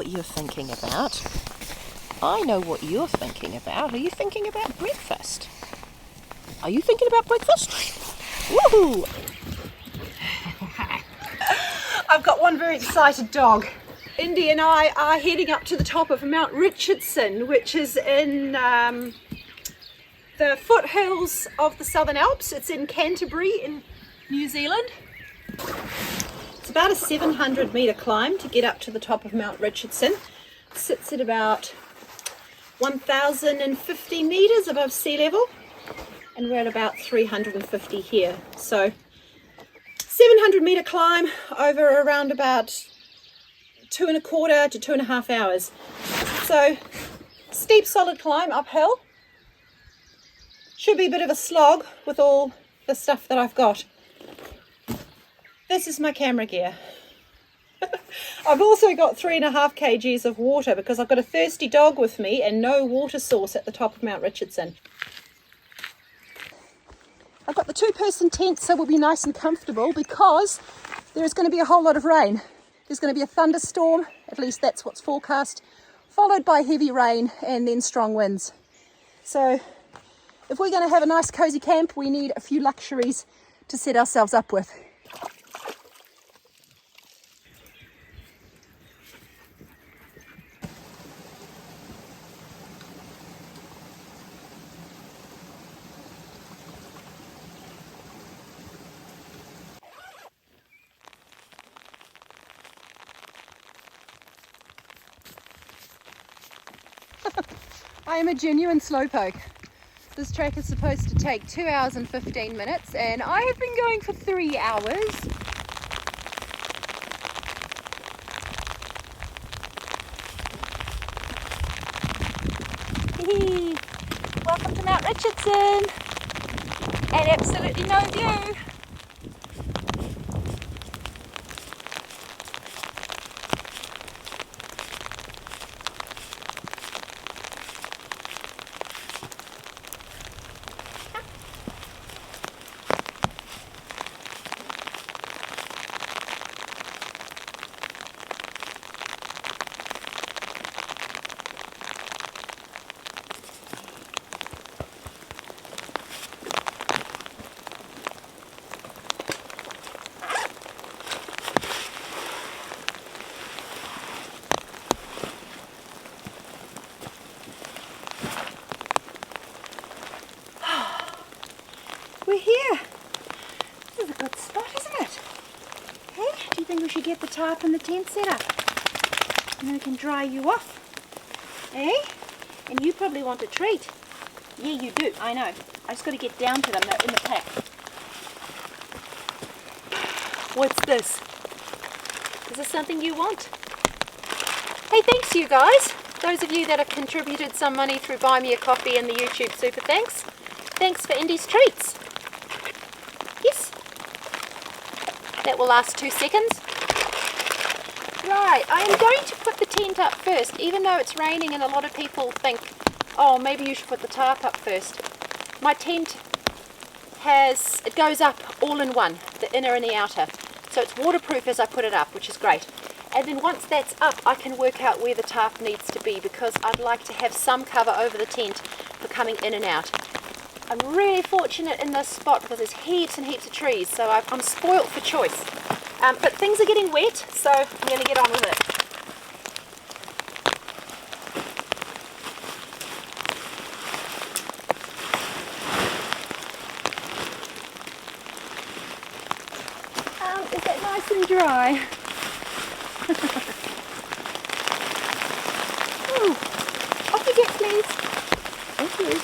what you're thinking about. I know what you're thinking about. Are you thinking about breakfast? Are you thinking about breakfast? Woohoo! I've got one very excited dog. Indi and I are heading up to the top of Mt Richardson, which is in the foothills of the Southern Alps. It's in Canterbury in New Zealand. It's about a 700 metre climb to get up to the top of Mt Richardson. It sits at about 1,050 metres above sea level, and we're at about 350 here. So 700 metre climb over around about 2.25 to 2.5 hours. So steep solid climb uphill. Should be a bit of a slog with all the stuff that I've got. This is my camera gear. I've also got 3.5 kgs of water because I've got a thirsty dog with me and no water source at the top of Mt Richardson. I've got the 2-person tent, so we'll be nice and comfortable because there is going to be a whole lot of rain. There's going to be a thunderstorm, at least that's what's forecast, followed by heavy rain and then strong winds. So if we're going to have a nice cozy camp, we need a few luxuries to set ourselves up with. I am a genuine slowpoke. This trek is supposed to take 2 hours and 15 minutes and I have been going for 3 hours. Welcome to Mt Richardson and absolutely no view. We're here. This is a good spot, isn't it? Hey, do you think we should get the tarp and the tent set up? And then we can dry you off. Eh? And you probably want a treat. Yeah, you do. I know. I just got to get down to them. They're in the pack. What's this? Is this something you want? Hey, thanks you guys. Those of you that have contributed some money through Buy Me a Coffee and the YouTube Super Thanks. Thanks for Indi's treats. Yes. That will last 2 seconds. Right, I am going to put the tent up first, even though it's raining and a lot of people think, oh, maybe you should put the tarp up first. My tent it goes up all in one, the inner and the outer. So it's waterproof as I put it up, which is great. And then once that's up, I can work out where the tarp needs to be because I'd like to have some cover over the tent for coming in and out. I'm really fortunate in this spot because there's heaps and heaps of trees, so I'm spoilt for choice. But things are getting wet, so I'm going to get on with it. Is that nice and dry? Ooh, off you get, please. Thank you.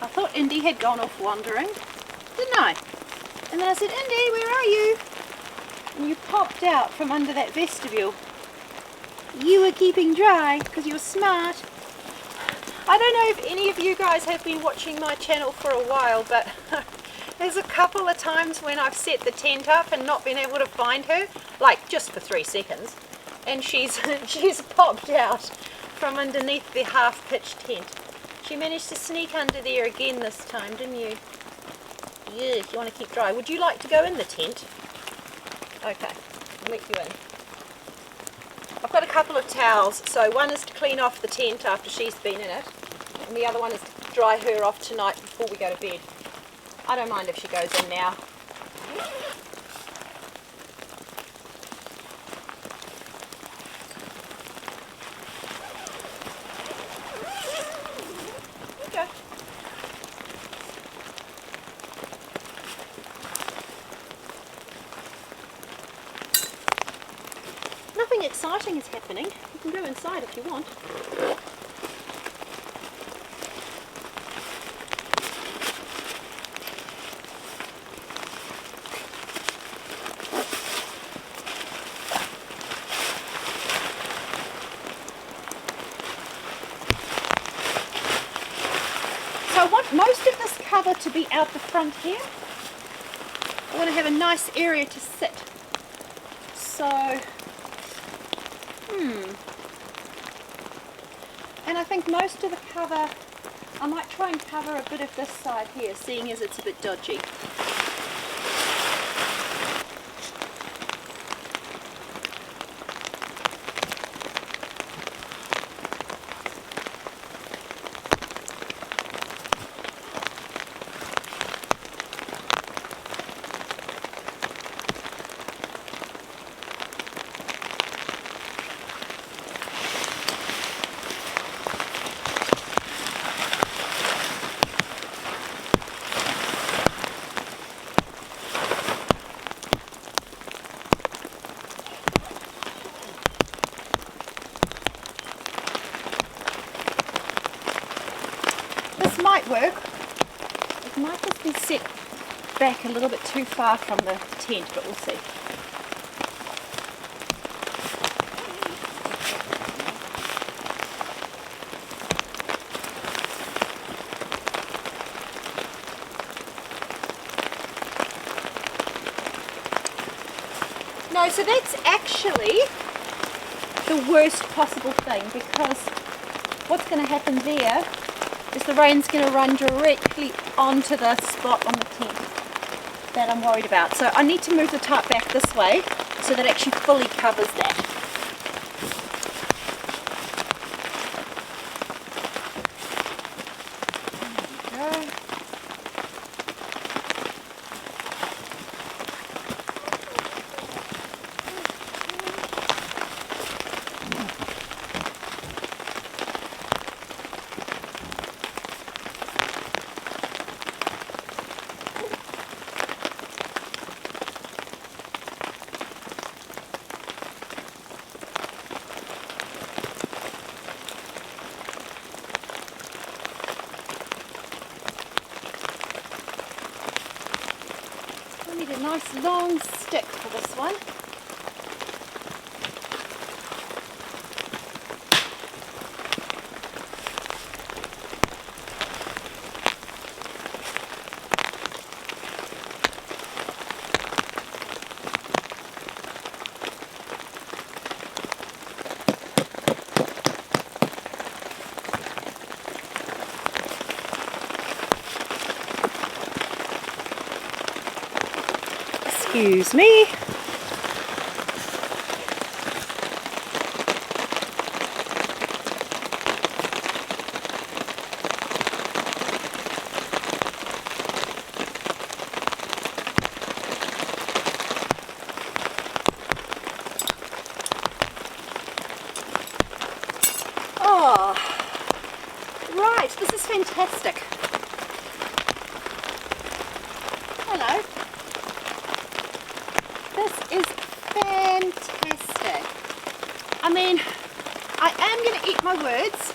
I thought Indi had gone off wandering, didn't I? And then I said, Indi, where are you? and you popped out from under that vestibule. You were keeping dry because you were smart. I don't know if any of you guys have been watching my channel for a while, but there's a couple of times when I've set the tent up and not been able to find her, like just for 3 seconds, and she's popped out from underneath the half-pitched tent. She managed to sneak under there again this time, didn't you? Yeah, if you want to keep dry. Would you like to go in the tent? Okay, I'll let you in. I've got a couple of towels, so one is to clean off the tent after she's been in it, and the other one is to dry her off tonight before we go to bed. I don't mind if she goes in now. Okay. Nothing exciting is happening. You can go inside if you want. So I want most of this cover to be out the front here. I want to have a nice area to sit. So, and I think most of the cover, I might try and cover a bit of this side here, seeing as it's a bit dodgy. This might work. It might just be set back a little bit too far from the tent, but we'll see. No, so that's actually the worst possible thing, because what's going to happen there is the rain's going to run directly onto the spot on the tent that I'm worried about. So I need to move the tarp back this way so that it actually fully covers that. There we go. I need a nice long stick for this one. Excuse me. Oh, right, this is fantastic. Hello. This is fantastic. I mean, I am going to eat my words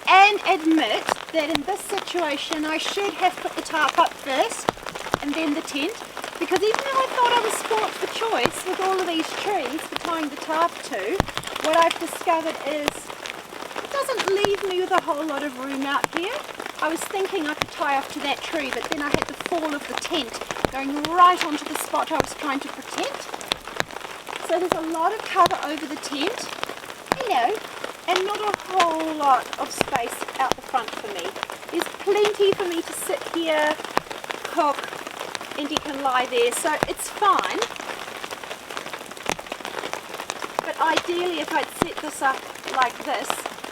and admit that in this situation I should have put the tarp up first and then the tent, because even though I thought I was spoilt for choice with all of these trees for tying the tarp to, what I've discovered is it doesn't leave me with a whole lot of room out here. I was thinking I could tie off to that tree, but then I had the fall of the tent going right onto the spot I was trying to protect. So there's a lot of cover over the tent. Hello. And not a whole lot of space out the front for me. There's plenty for me to sit here, cook, Indi can lie there, so it's fine. But ideally, if I'd set this up like this,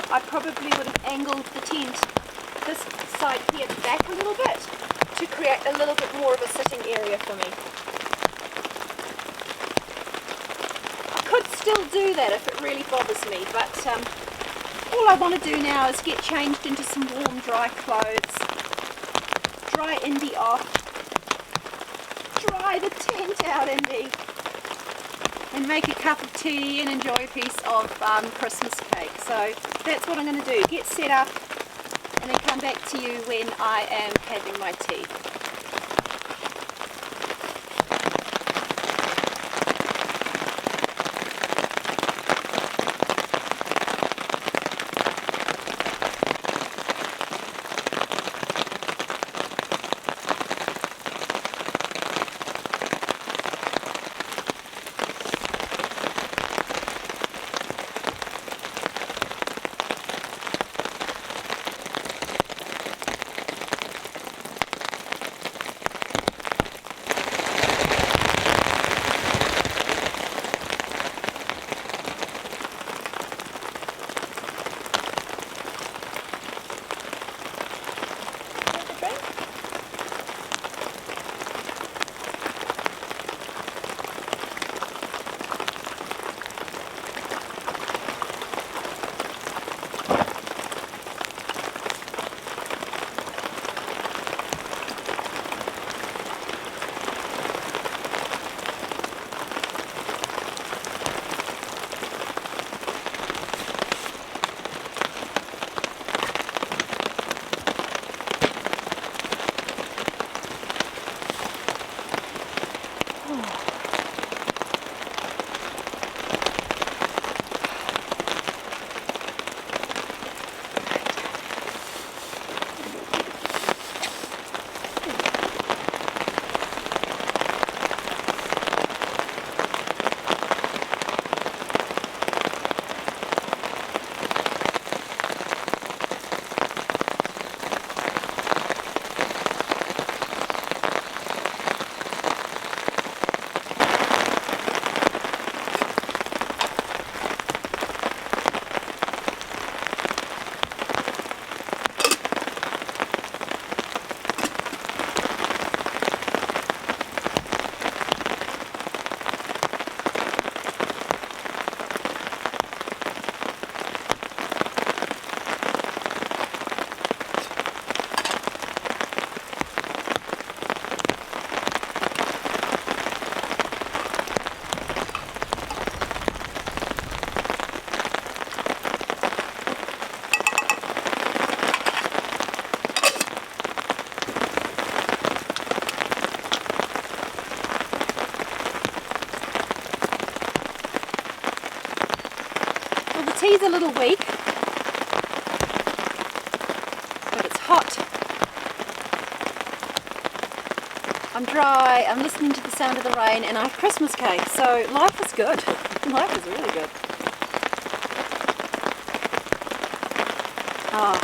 I probably would have angled the tent this side here back a little bit to create a little bit more of a sitting area for me. I could still do that if it really bothers me, but all I want to do now is get changed into some warm, dry clothes, dry Indi off, dry the tent out, Indi, and make a cup of tea and enjoy a piece of Christmas cake. So that's what I'm going to do, get set up and then come back to you when I am having my tea. Tea's a little weak, but it's hot. I'm dry, I'm listening to the sound of the rain, and I have Christmas cake, so life is good. Life is really good. Ah,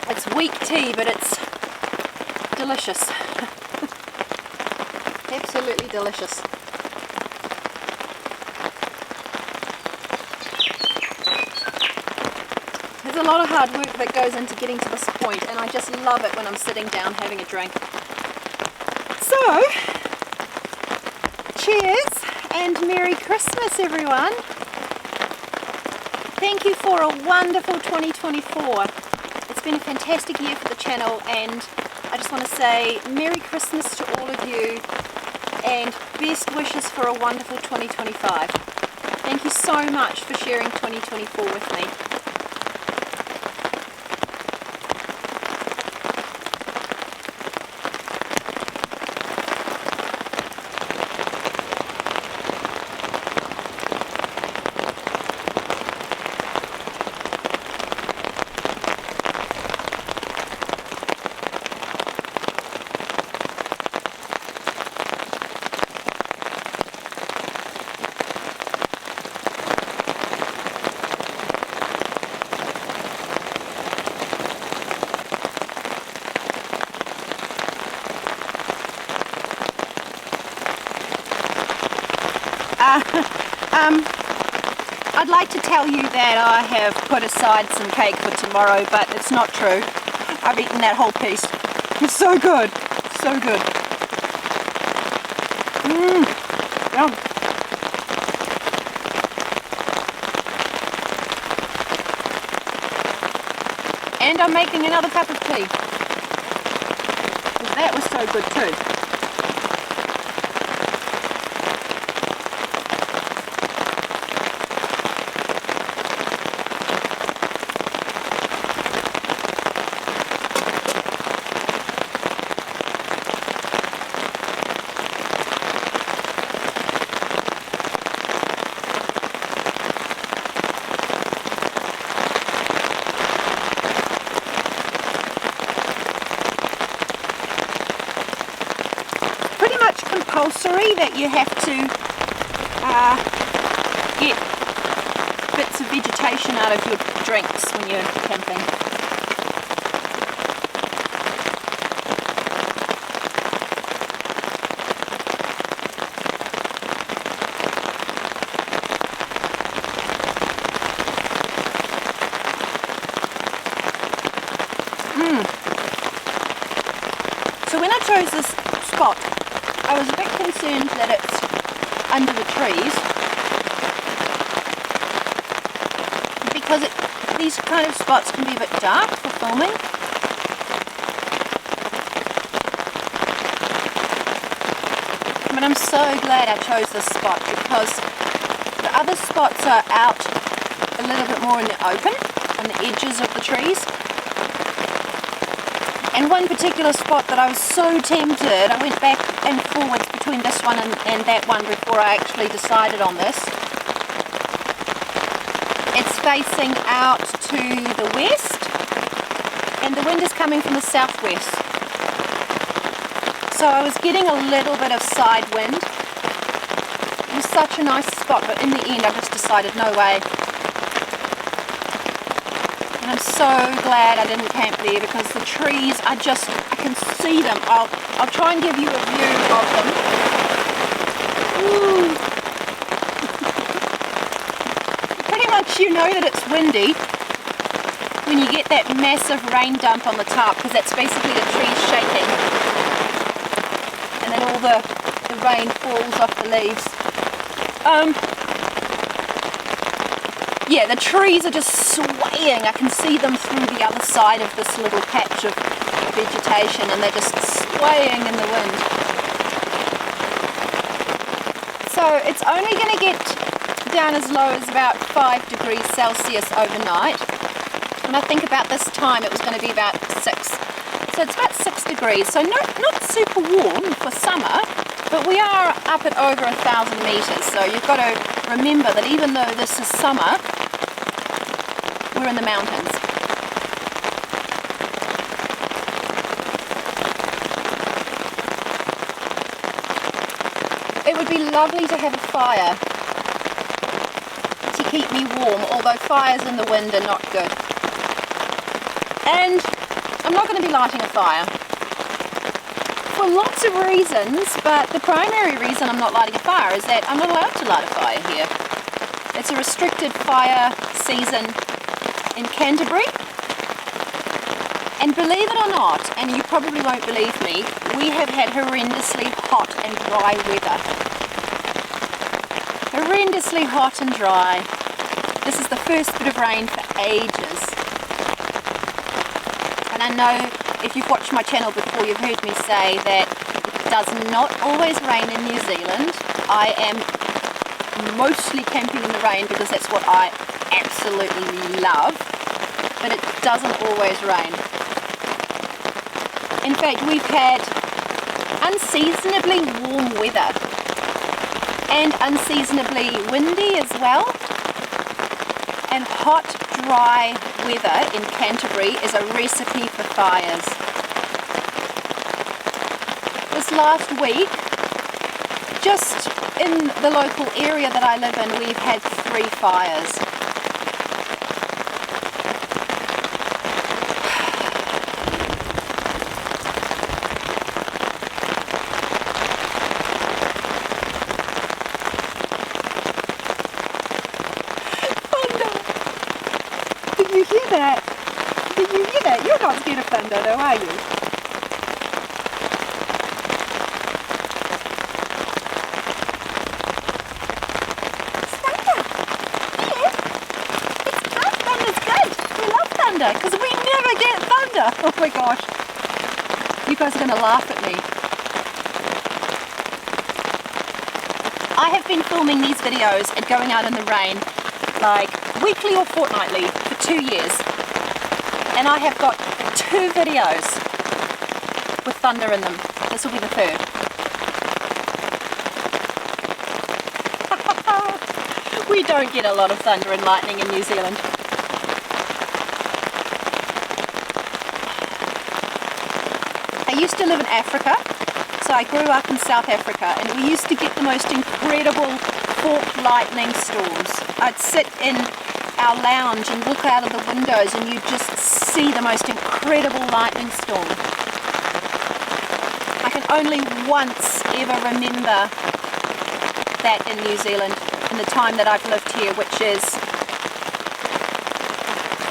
it's weak tea, but it's delicious. Absolutely delicious. There's a lot of hard work that goes into getting to this point, and I just love it when I'm sitting down having a drink. So, cheers and Merry Christmas everyone. Thank you for a wonderful 2024. It's been a fantastic year for the channel, and I just want to say Merry Christmas to all of you and best wishes for a wonderful 2025. Thank you so much for sharing 2024 with me. I'd like to tell you that I have put aside some cake for tomorrow, but it's not true. I've eaten that whole piece. It's so good. So good. Yum. And I'm making another cup of tea. That was so good too. Compulsory that you have to get bits of vegetation out of your drinks when you're camping. So when I chose this spot, I was a bit concerned that it's under the trees because these kind of spots can be a bit dark for filming. But I'm so glad I chose this spot because the other spots are out a little bit more in the open, on the edges of the trees. And one particular spot that I was so tempted, I went back and forwards between this one and that one before I actually decided on this. It's facing out to the west and the wind is coming from the southwest. So I was getting a little bit of side wind. It was such a nice spot, but in the end I just decided no way. And I'm so glad I didn't camp there because the trees are just, I can see them. I'll try and give you a view of them. Ooh. Pretty much you know that it's windy when you get that massive rain dump on the tarp because that's basically the trees shaking. And then all the rain falls off the leaves. Yeah, the trees are just swaying. I can see them through the other side of this little patch of vegetation and they're just swaying in the wind. So it's only going to get down as low as about 5 degrees Celsius overnight. And I think about this time it was going to be about 6. So it's about 6 degrees. So not super warm for summer, but we are up at over 1,000 meters. So you've got to remember that even though this is summer, we're in the mountains. It would be lovely to have a fire to keep me warm, although fires in the wind are not good. And I'm not going to be lighting a fire for lots of reasons, but the primary reason I'm not lighting a fire is that I'm not allowed to light a fire here. It's a restricted fire season in Canterbury, and believe it or not, and you probably won't believe me, we have had horrendously hot and dry weather. Horrendously hot and dry. This is the first bit of rain for ages. And I know if you've watched my channel before, you've heard me say that it does not always rain in New Zealand. I am mostly camping in the rain because that's what I absolutely love, but it doesn't always rain. In fact, we've had unseasonably warm weather and unseasonably windy as well, and hot, dry weather in Canterbury is a recipe for fires. This last week, just in the local area that I live in, we've had 3 fires. Did you hear that? Did you hear that? You're not scared of thunder though, are you? It's thunder! Yeah! It's good! Thunder's good! We love thunder because we never get thunder! Oh my gosh! You guys are going to laugh at me. I have been filming these videos and going out in the rain like weekly or fortnightly for 2 years. And I have got 2 videos with thunder in them. This will be the 3rd. We don't get a lot of thunder and lightning in New Zealand. I used to live in Africa, so I grew up in South Africa, and we used to get the most incredible forked lightning storms. I'd sit in our lounge and look out of the windows and you'd just see the most incredible lightning storm. I can only once ever remember that in New Zealand in the time that I've lived here, which is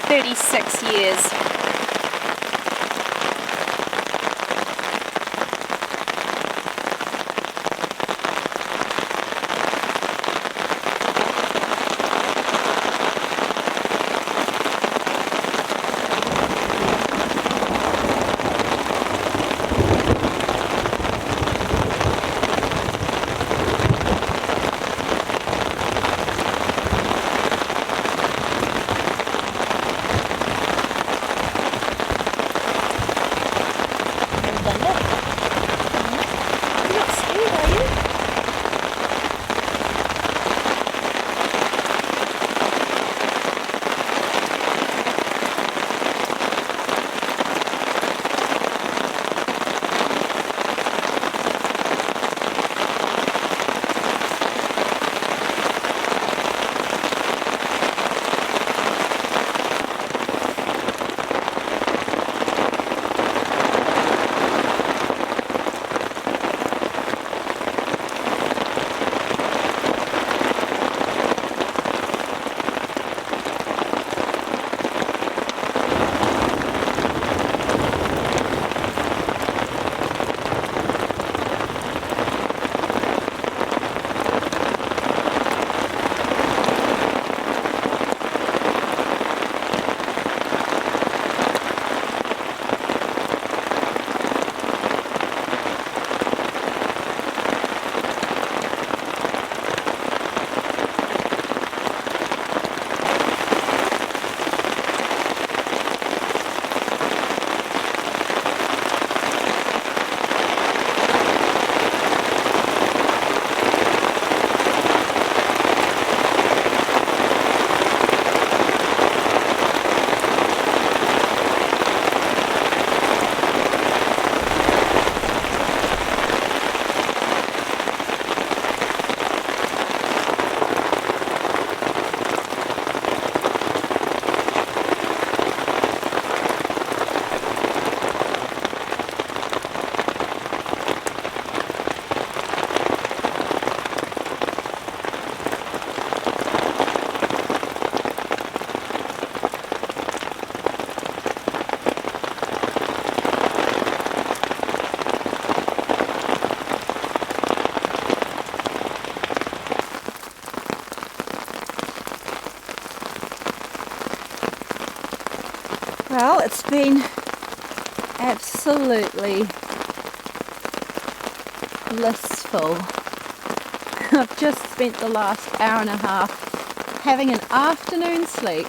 36 years. Well, it's been absolutely blissful. I've just spent the last hour and a half having an afternoon sleep.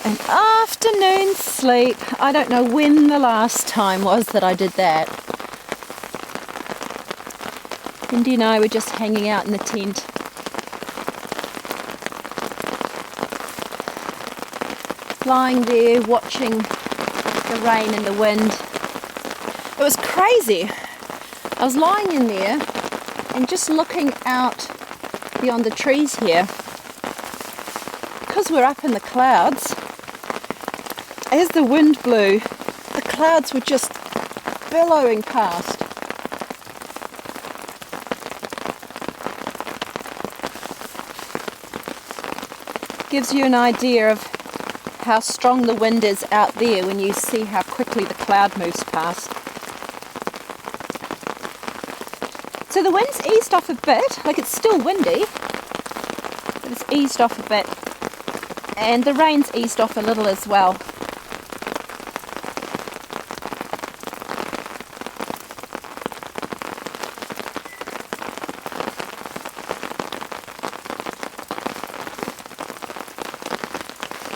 An afternoon sleep. I don't know when the last time was that I did that. Indi and I were just hanging out in the tent. Lying there watching the rain and the wind. It was crazy. I was lying in there and just looking out beyond the trees here. Because we're up in the clouds, as the wind blew, the clouds were just billowing past. Gives you an idea of how strong the wind is out there when you see how quickly the cloud moves past. So the wind's eased off a bit, like it's still windy, but it's eased off a bit, and the rain's eased off a little as well.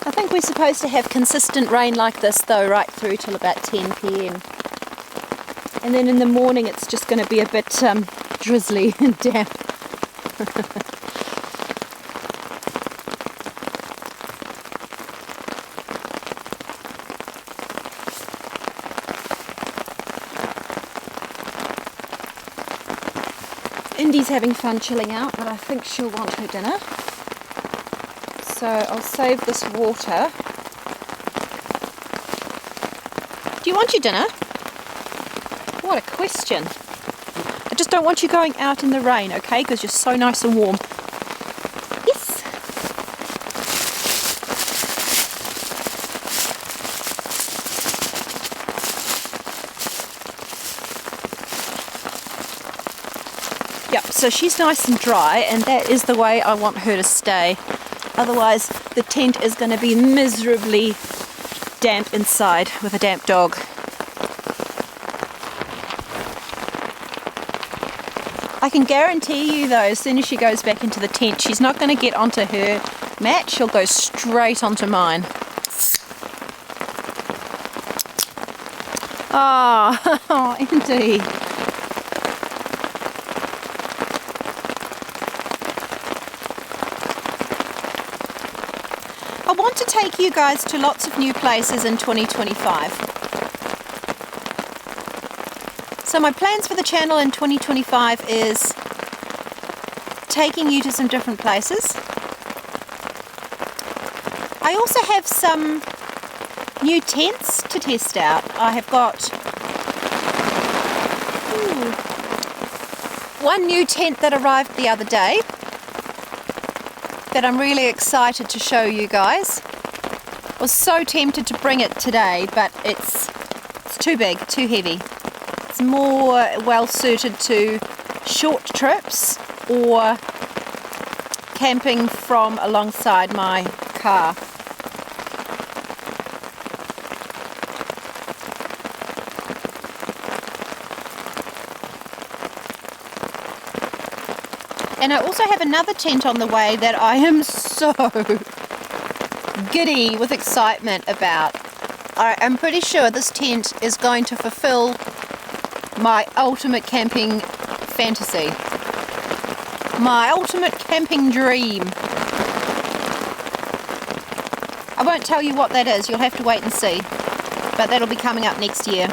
I think we're supposed to have consistent rain like this though right through till about 10 p.m. And then in the morning it's just going to be a bit drizzly and damp. Indi's having fun chilling out, but I think she'll want her dinner. So I'll save this water. Do you want your dinner? What a question. I just don't want you going out in the rain, okay? Because you're so nice and warm. Yes. Yep, so she's nice and dry, and that is the way I want her to stay. Otherwise, the tent is going to be miserably damp inside with a damp dog. I can guarantee you though, as soon as she goes back into the tent, she's not going to get onto her mat, she'll go straight onto mine. Oh, Indi. I want to take you guys to lots of new places in 2025. So my plans for the channel in 2025 is taking you to some different places. I also have some new tents to test out. I have got one new tent that arrived the other day that I'm really excited to show you guys. I was so tempted to bring it today, but it's too big, too heavy. It's more well suited to short trips or camping from alongside my car. And I also have another tent on the way that I am so giddy with excitement about. I'm pretty sure this tent is going to fulfill my ultimate camping fantasy. My ultimate camping dream. I won't tell you what that is, you'll have to wait and see. But that'll be coming up next year.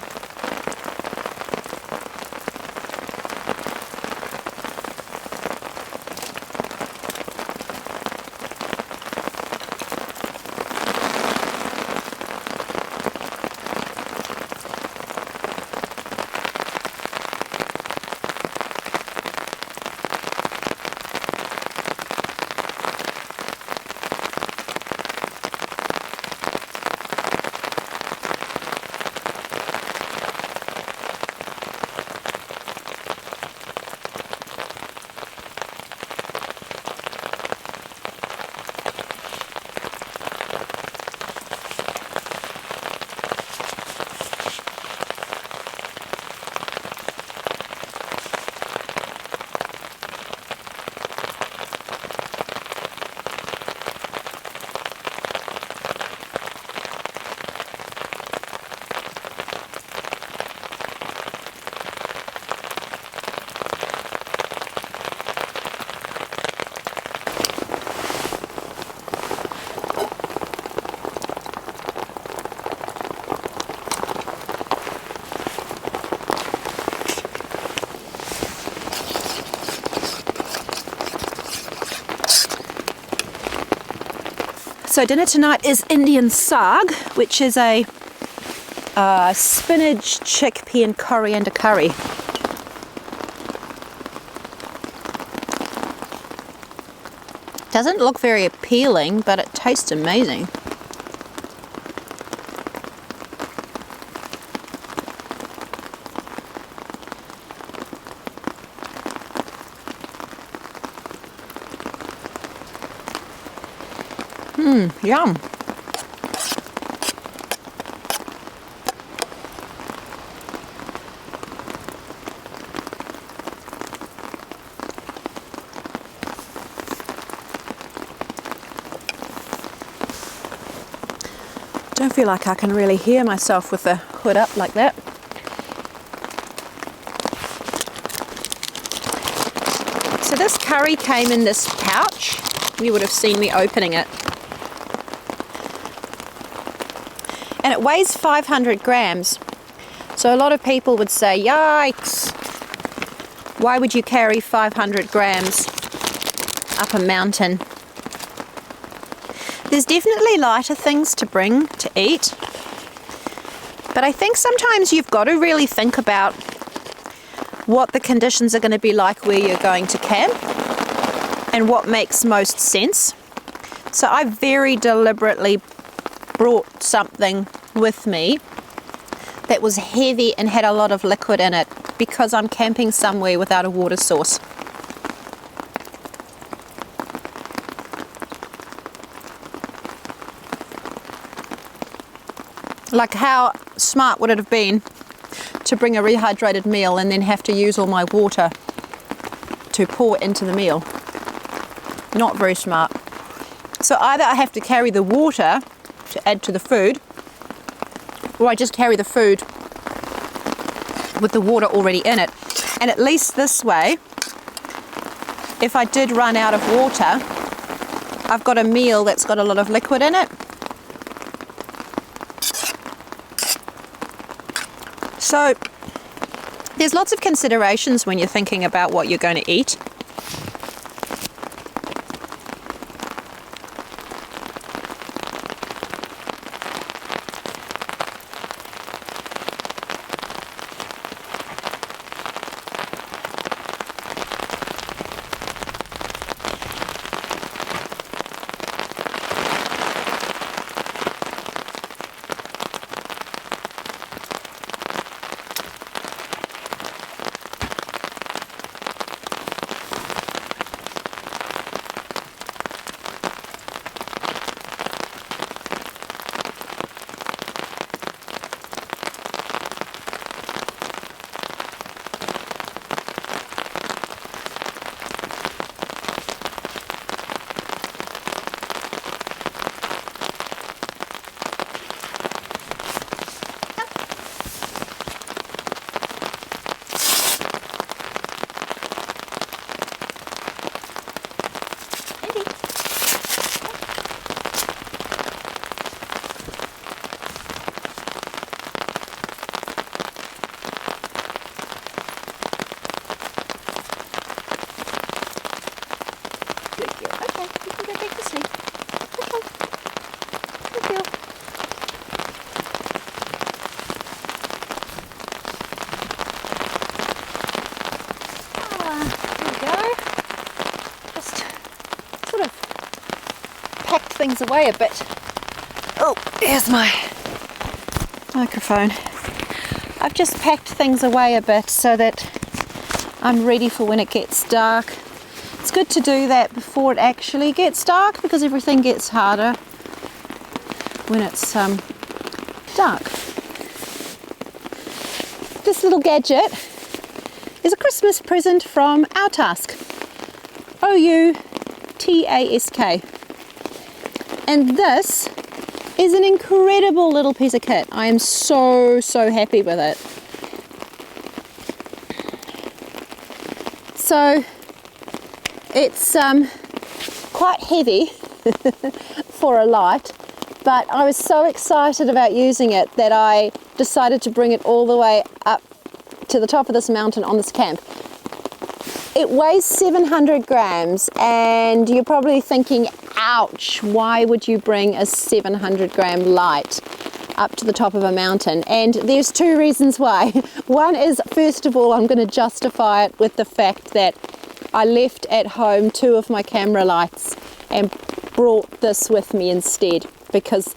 So dinner tonight is Indian saag, which is a spinach, chickpea and coriander curry. Doesn't look very appealing, but it tastes amazing. Yum. Don't feel like I can really hear myself with the hood up like that. So this curry came in this pouch. You would have seen me opening it. And it weighs 500 grams. So a lot of people would say, yikes, why would you carry 500 grams up a mountain? There's definitely lighter things to bring to eat. But I think sometimes you've got to really think about what the conditions are going to be like where you're going to camp and what makes most sense. So I very deliberately brought something with me that was heavy and had a lot of liquid in it because I'm camping somewhere without a water source. Like, how smart would it have been to bring a rehydrated meal and then have to use all my water to pour into the meal? Not very smart. So either I have to carry the water to add to the food, or I just carry the food with the water already in it. And at least this way, if I did run out of water, I've got a meal that's got a lot of liquid in it. So there's lots of considerations when you're thinking about what you're going to eat. Things away a bit. Oh, here's my microphone. I've just packed things away a bit so that I'm ready for when it gets dark. It's good to do that before it actually gets dark because everything gets harder when it's dark. This little gadget is a Christmas present from ouTask. OUTASK. And this is an incredible little piece of kit. I am so happy with it. So it's quite heavy for a light, but I was so excited about using it that I decided to bring it all the way up to the top of this mountain on this camp. It weighs 700 grams and you're probably thinking, ouch, why would you bring a 700 gram light up to the top of a mountain? And there's two reasons why. One is, first of all, I'm going to justify it with the fact that I left at home 2 of my camera lights and brought this with me instead, because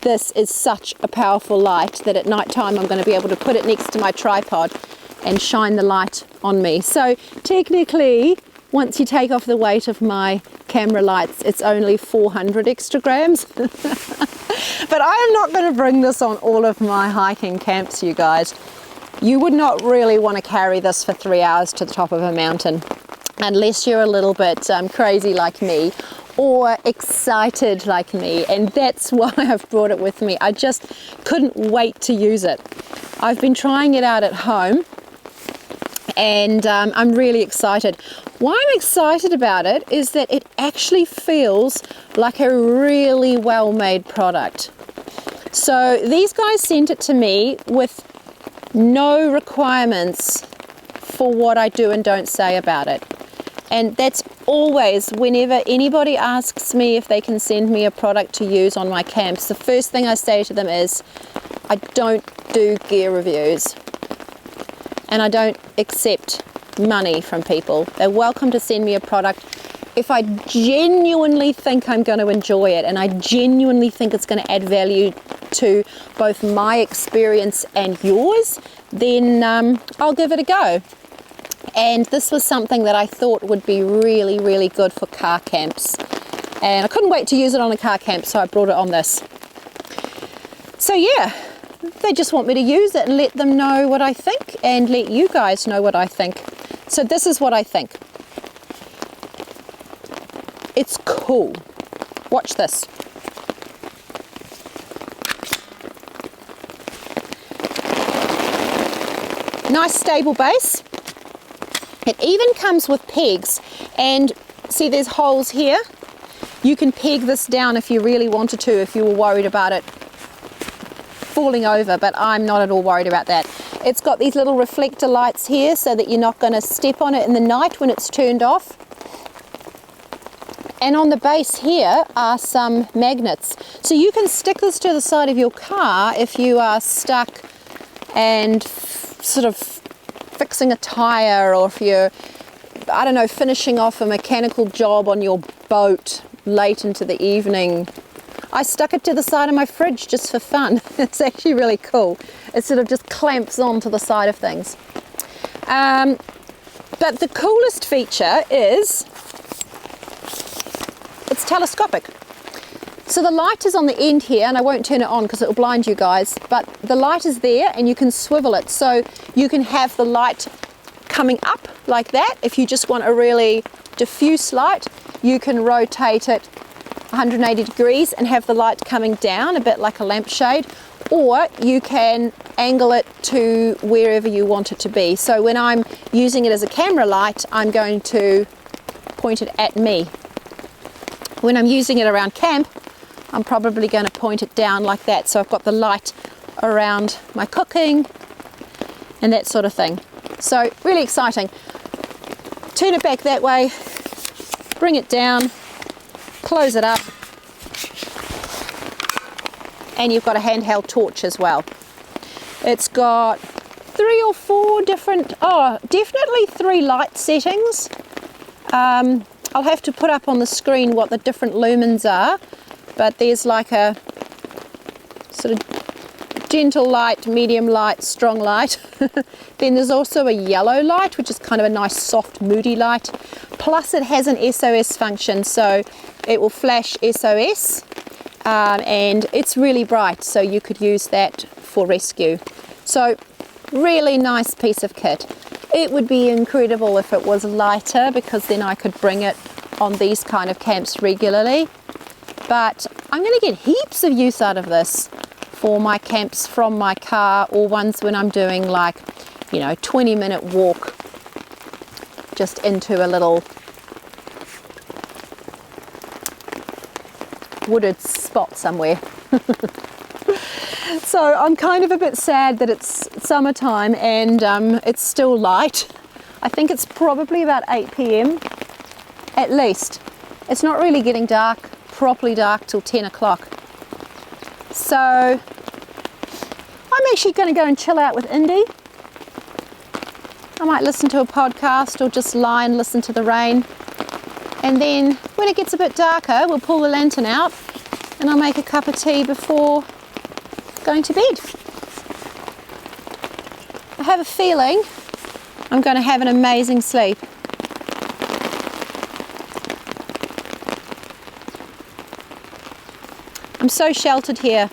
this is such a powerful light that at night time I'm going to be able to put it next to my tripod and shine the light on me. So technically, once you take off the weight of my camera lights, it's only 400 extra grams. But I am not going to bring this on all of my hiking camps, you guys. You would not really want to carry this for 3 hours to the top of a mountain, unless you're a little bit crazy like me, or excited like me, and that's why I've brought it with me. I just couldn't wait to use it. I've been trying it out at home, and I'm really excited. Why I'm excited about it is that it actually feels like a really well-made product. So these guys sent it to me with no requirements for what I do and don't say about it. And that's always, whenever anybody asks me if they can send me a product to use on my camps, the first thing I say to them is, I don't do gear reviews, and I don't accept money from people. They're welcome to send me a product if I genuinely think I'm going to enjoy it, and I genuinely think it's going to add value to both my experience and yours, then I'll give it a go. And this was something that I thought would be really, really good for car camps. And I couldn't wait to use it on a car camp, so I brought it on this. So yeah, they just want me to use it and let them know what I think, and let you guys know what I think. So this is what I think. It's cool. Watch this. Nice stable base. It even comes with pegs, and see there's holes here. You can peg this down if you really wanted to, if you were worried about it falling over, but I'm not at all worried about that. It's got these little reflector lights here so that you're not going to step on it in the night when it's turned off. And on the base here are some magnets. So you can stick this to the side of your car if you are stuck and sort of fixing a tire, or if you're, I don't know, finishing off a mechanical job on your boat late into the evening. I stuck it to the side of my fridge just for fun. It's actually really cool. It sort of just clamps onto the side of things. But the coolest feature is it's telescopic. So the light is on the end here, and I won't turn it on because it will blind you guys, but the light is there and you can swivel it. So you can have the light coming up like that. If you just want a really diffuse light, you can rotate it 180 degrees and have the light coming down a bit like a lampshade, or you can angle it to wherever you want it to be. So when I'm using it as a camera light, I'm going to point it at me. When I'm using it around camp, I'm probably going to point it down like that, so I've got the light around my cooking and that sort of thing. So really exciting. Turn it back that way, bring it down, close it up, and you've got a handheld torch as well. It's got 3 or 4 different, definitely 3 light settings. I'll have to put up on the screen what the different lumens are, but there's like a sort of gentle light, medium light, strong light. Then there's also a yellow light, which is kind of a nice soft moody light. Plus it has an SOS function, so it will flash SOS, and it's really bright, so you could use that for rescue. So really nice piece of kit. It would be incredible if it was lighter, because then I could bring it on these kind of camps regularly. But I'm going to get heaps of use out of this for my camps from my car, or ones when I'm doing like, 20-minute walk just into a little wooded spot somewhere. So I'm kind of a bit sad that it's summertime and it's still light. I think it's probably about 8 p.m. at least. It's not really getting dark, properly dark, till 10 o'clock. So I'm actually going to go and chill out with Indi. I might listen to a podcast or just lie and listen to the rain And then when it gets a bit darker, we'll pull the lantern out and I'll make a cup of tea before going to bed. I have a feeling I'm going to have an amazing sleep. I'm so sheltered here.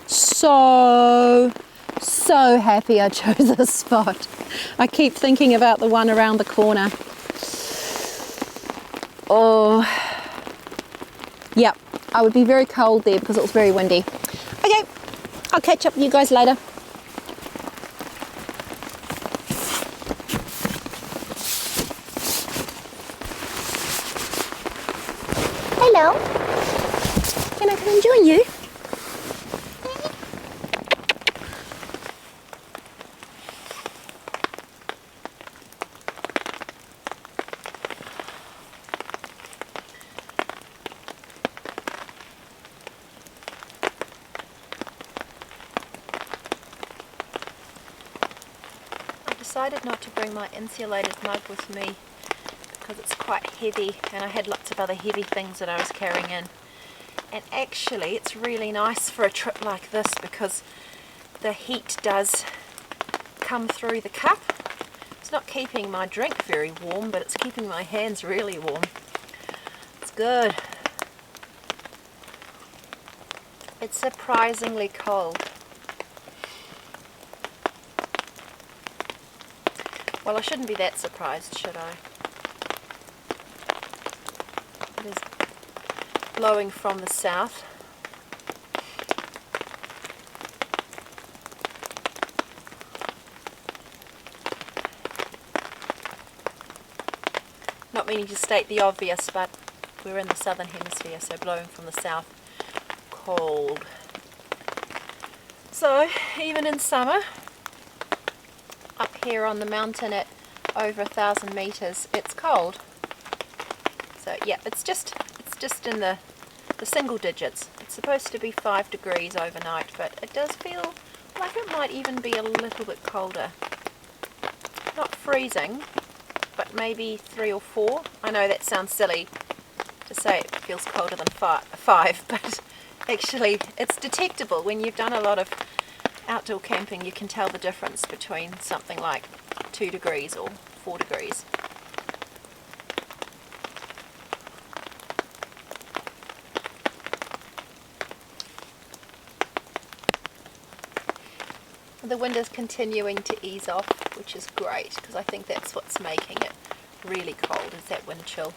So happy I chose this spot. I keep thinking about the one around the corner. Oh, yeah, I would be very cold there because it was very windy. Okay, I'll catch up with you guys later. Hello. Can I come and join you? I decided not to bring my insulated mug with me because it's quite heavy and I had lots of other heavy things that I was carrying in. And actually it's really nice for a trip like this because the heat does come through the cup. It's not keeping my drink very warm, but it's keeping my hands really warm. It's good. It's surprisingly cold. Well, I shouldn't be that surprised, should I? It is blowing from the south. Not meaning to state the obvious, but we're in the southern hemisphere, so blowing from the south, cold. So, even in summer, up here on the mountain at over 1,000 meters, it's cold. So yeah, it's just in the single digits. It's supposed to be 5 degrees overnight, but it does feel like it might even be a little bit colder. Not freezing, but maybe 3 or 4. I know that sounds silly to say it feels colder than 5, but actually it's detectable. When you've done a lot of outdoor camping, you can tell the difference between something like 2 degrees or 4 degrees. The wind is continuing to ease off, which is great because I think that's what's making it really cold, is that wind chill.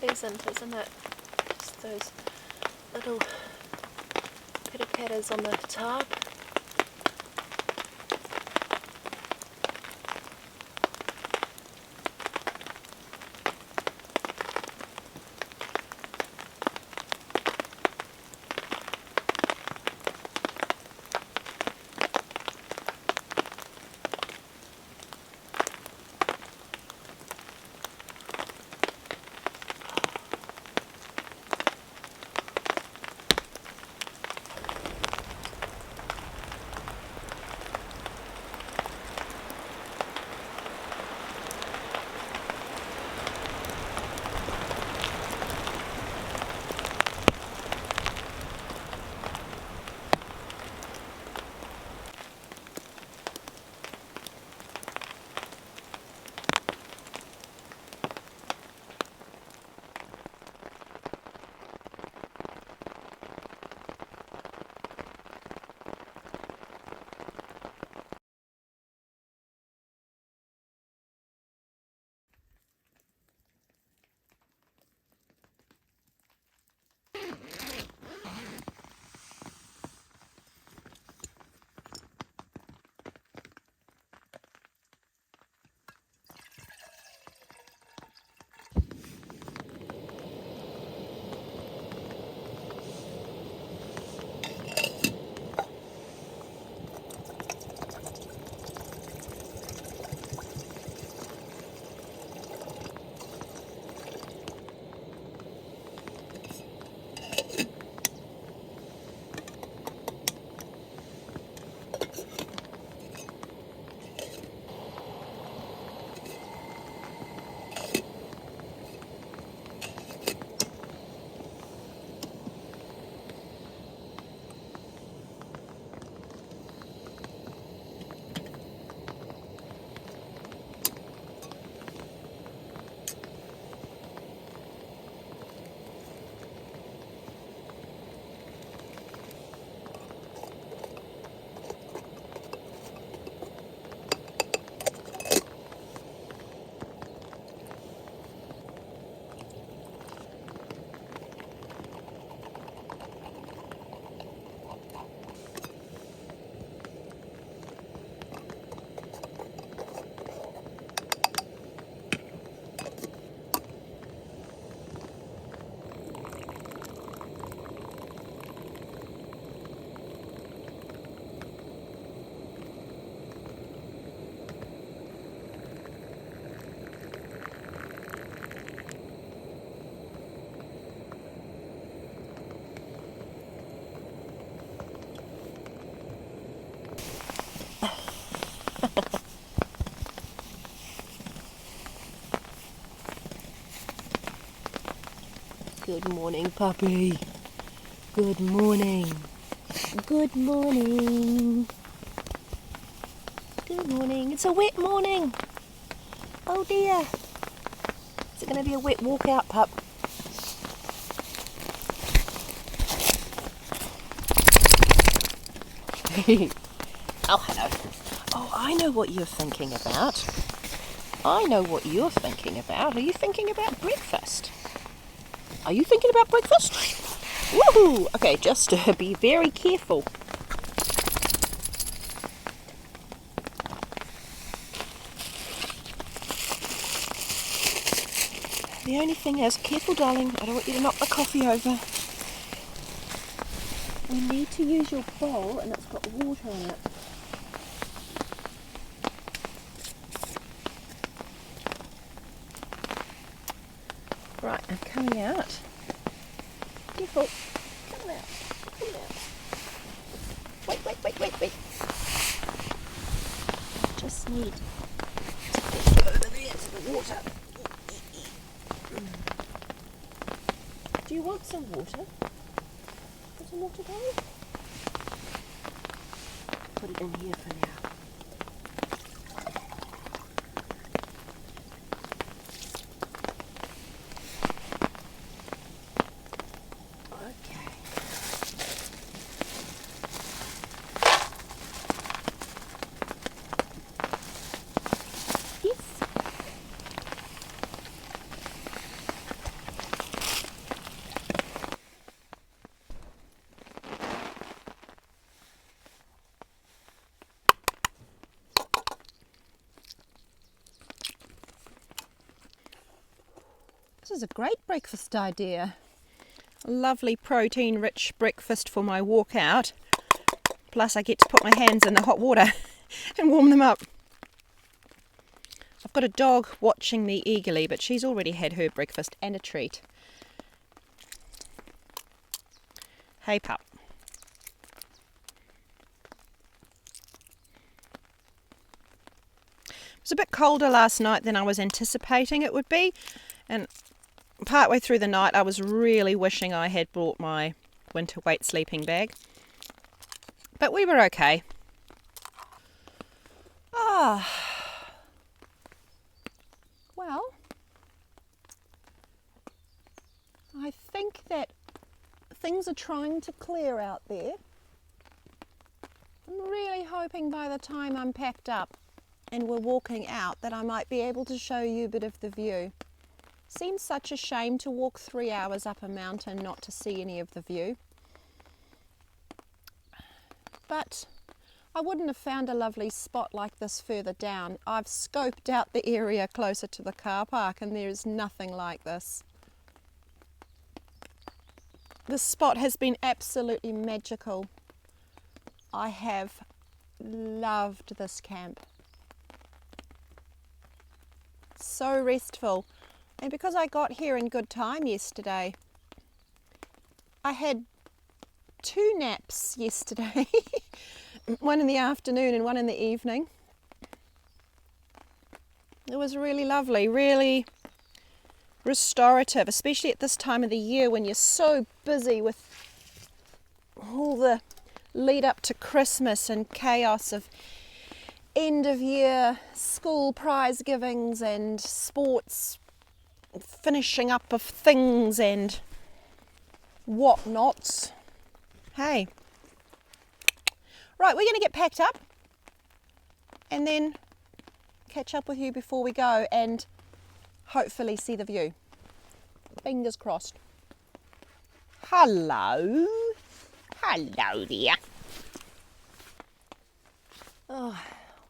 Pleasant, isn't it? Just those little pitter-patters on the tarp. Good morning, puppy. Good morning. Good morning. Good morning. It's a wet morning. Oh dear. Is it going to be a wet walk out, pup? Oh, hello. Oh, I know what you're thinking about. I know what you're thinking about. Are you thinking about breakfast? Are you thinking about breakfast? Woohoo! Okay, just be very careful. The only thing is, careful darling, I don't want you to knock the coffee over. We need to use your bowl and it's got water in it. Right, I'm coming out. Careful. Come out. Come out. Wait. Just need to get you over there to the water. Do you want some water? Want some water, darling? Put it in here for now. This is a great breakfast idea. A lovely protein-rich breakfast for my walk out. Plus I get to put my hands in the hot water and warm them up. I've got a dog watching me eagerly, but she's already had her breakfast and a treat. Hey pup. It was a bit colder last night than I was anticipating it would be, and partway through the night I was really wishing I had brought my winter weight sleeping bag. But we were okay. Well, I think that things are trying to clear out there. I'm really hoping by the time I'm packed up and we're walking out that I might be able to show you a bit of the view. Seems such a shame to walk 3 hours up a mountain not to see any of the view. But I wouldn't have found a lovely spot like this further down. I've scoped out the area closer to the car park and there is nothing like this. This spot has been absolutely magical. I have loved this camp. So restful. And because I got here in good time yesterday, I had 2 naps yesterday. One in the afternoon and one in the evening. It was really lovely, really restorative, especially at this time of the year when you're so busy with all the lead up to Christmas and chaos of end of year school prize givings and sports finishing up of things and whatnots. Hey, right, we're going to get packed up and then catch up with you before we go and hopefully see the view. Fingers crossed. Hello. Hello there. Oh,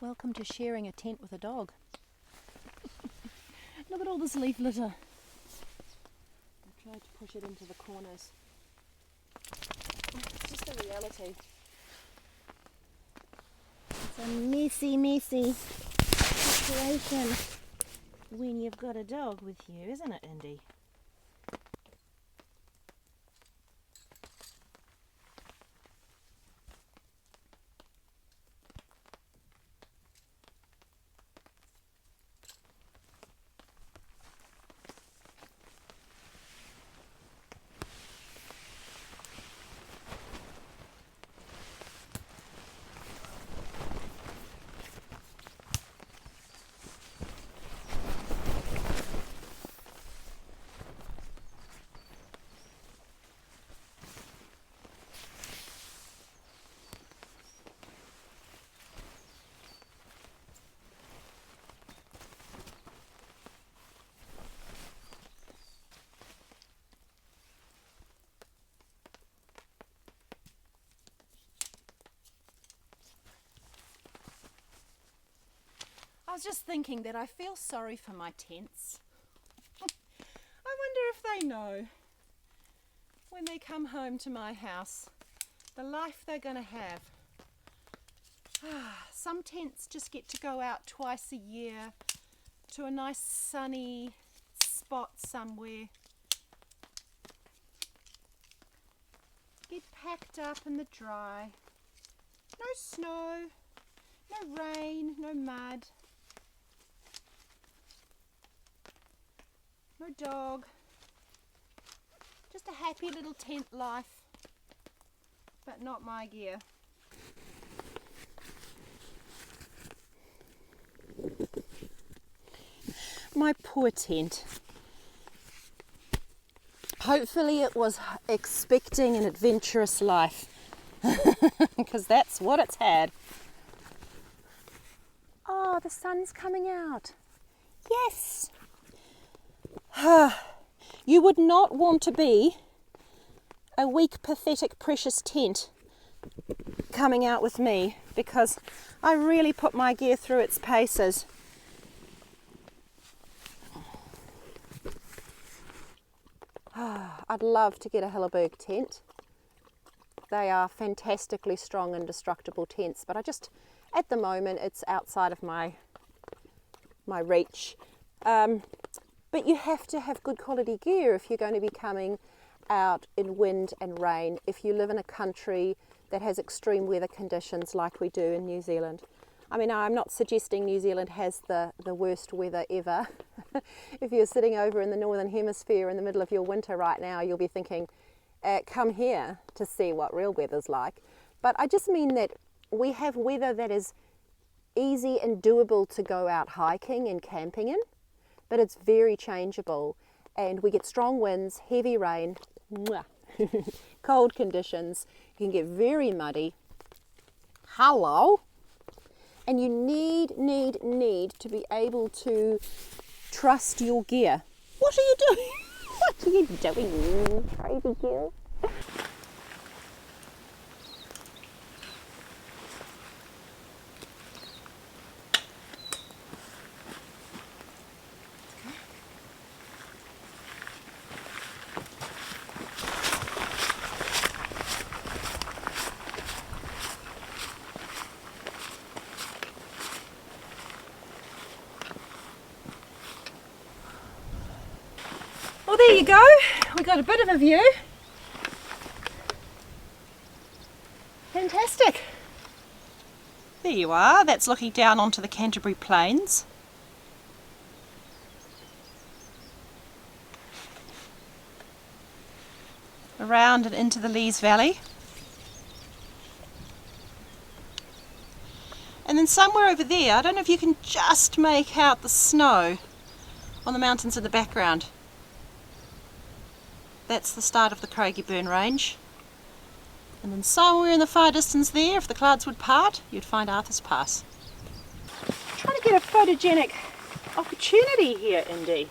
welcome to sharing a tent with a dog. Look at all this leaf litter. I tried to push it into the corners. It's just a reality. It's a messy situation when you've got a dog with you, isn't it, Indi? was just thinking that I feel sorry for my tents. I wonder if they know when they come home to my house the life they're going to have. Some tents just get to go out twice a year to a nice sunny spot somewhere. Get packed up in the dry. No snow, no rain, no mud, no dog. Just a happy little tent life, but not my gear. My poor tent. Hopefully it was expecting an adventurous life, because that's what it's had. Oh, the sun's coming out. Yes. You would not want to be a weak, pathetic, precious tent coming out with me, because I really put my gear through its paces. I'd love to get a Hilleberg tent. They are fantastically strong, indestructible tents, but at the moment, it's outside of my reach. But you have to have good quality gear if you're going to be coming out in wind and rain, if you live in a country that has extreme weather conditions like we do in New Zealand. I mean, I'm not suggesting New Zealand has the worst weather ever. If you're sitting over in the Northern Hemisphere in the middle of your winter right now, you'll be thinking, come here to see what real weather's like. But I just mean that we have weather that is easy and doable to go out hiking and camping in, but it's very changeable, and we get strong winds, heavy rain, cold conditions. You can get very muddy. Hello. And you need to be able to trust your gear. What are you doing? What are you doing, crazy girl? Well, there you go. We got a bit of a view. Fantastic. There you are. That's looking down onto the Canterbury Plains. Around and into the Lees Valley. And then somewhere over there, I don't know if you can just make out the snow on the mountains in the background. That's the start of the Craigieburn Range. And then somewhere in the far distance there, if the clouds would part, you'd find Arthur's Pass. Trying to get a photogenic opportunity here, Indi.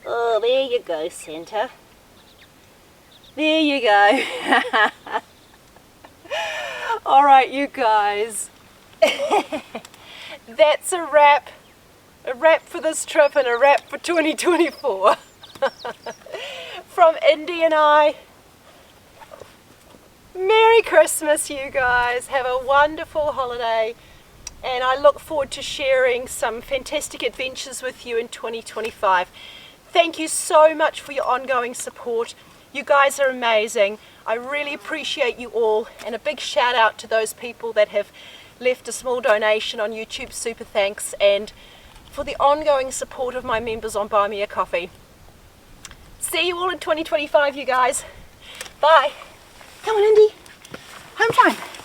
Oh, there you go, Santa. There you go. All right, you guys. That's a wrap. A wrap for this trip and a wrap for 2024. From Indi and I. Merry Christmas, you guys. Have a wonderful holiday. And I look forward to sharing some fantastic adventures with you in 2025. Thank you so much for your ongoing support. You guys are amazing. I really appreciate you all. And a big shout out to those people that have left a small donation on YouTube. Super thanks. And for the ongoing support of my members on Buy Me a Coffee. See you all in 2025, you guys. Bye. Come on, Indi. Home time.